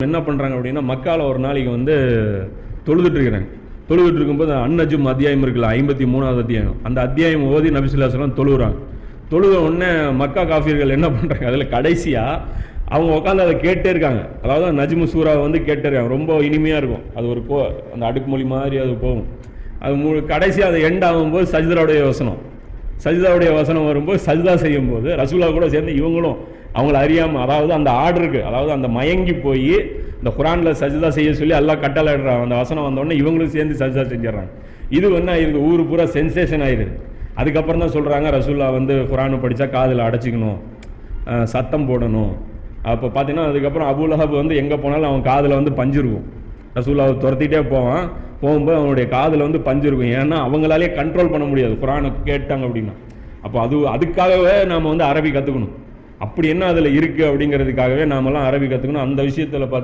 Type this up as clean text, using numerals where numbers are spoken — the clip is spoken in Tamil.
என்ன பண்ணுறாங்க அப்படின்னா, மக்கால ஒரு நாளைக்கு வந்து தொழுதுட்டு இருக்கிறாங்க. தொழுதுட்டு இருக்கும்போது அந்நஜும் அத்தியாயம் இருக்குல்ல, 53வது அத்தியாயம், அந்த அத்தியாயம் ஓதி நபி ஸல்லல்லாஹு அலைஹி வஸல்லம் தொழுகிறாங்க. தொழுத உடனே மக்கா காஃபிர்கள் என்ன பண்ணுறாங்க, அதில் கடைசியாக அவங்க உட்காந்து அதை கேட்டே இருக்காங்க. அதாவது நஜ்மு சூறாவை வந்து கேட்டே இருக்காங்க. ரொம்ப இனிமையாக இருக்கும். அது ஒரு அந்த அடுக்குமொழி மாதிரி அது போகும். அது கடைசியாக அதை எண்ட் ஆகும்போது சஜ்தாவுடைய வசனம் வரும்போது, சஜ்தா செய்யும்போது ரசூலா கூட சேர்ந்து இவங்களும் அவங்கள அறியாமல், அதாவது அந்த ஆர்டருக்கு, அதாவது அந்த மயங்கி போய் இந்த குரானில் சஜ்தா செய்ய சொல்லி எல்லாம் கட்டளையிடுறாங்க. அந்த வசனம் வந்தோடனே இவங்களும் சேர்ந்து சஜ்தா செஞ்சிடறாங்க. இது வந்து ஆயிருக்கு, ஊர் பூரா சென்சேஷன் ஆயிடுது. அதுக்கப்புறம் தான் சொல்கிறாங்க, ரசூல்லா வந்து குரானை படித்தா காதில் அடைச்சிக்கணும், சத்தம் போடணும். அப்போ பார்த்தீங்கன்னா அதுக்கப்புறம் அபூ லஹப் வந்து எங்கே போனாலும் அவன் காதில் வந்து பஞ்சு இருக்கும். ரசூல்லாவை துரத்திட்டே போகும்போது அவனுடைய காதில் வந்து பஞ்சு இருக்கும். ஏன்னா அவங்களாலே கண்ட்ரோல் பண்ண முடியாது குரானை கேட்டாங்க அப்படின்னா. அப்போ அதுக்காகவே நாம் வந்து அரபி கற்றுக்கணும். அப்படி என்ன அதில் இருக்குது அப்படிங்கிறதுக்காகவே நாமெல்லாம் அரபி கற்றுக்கணும். அந்த விஷயத்தில் பார்த்தீங்கன்னா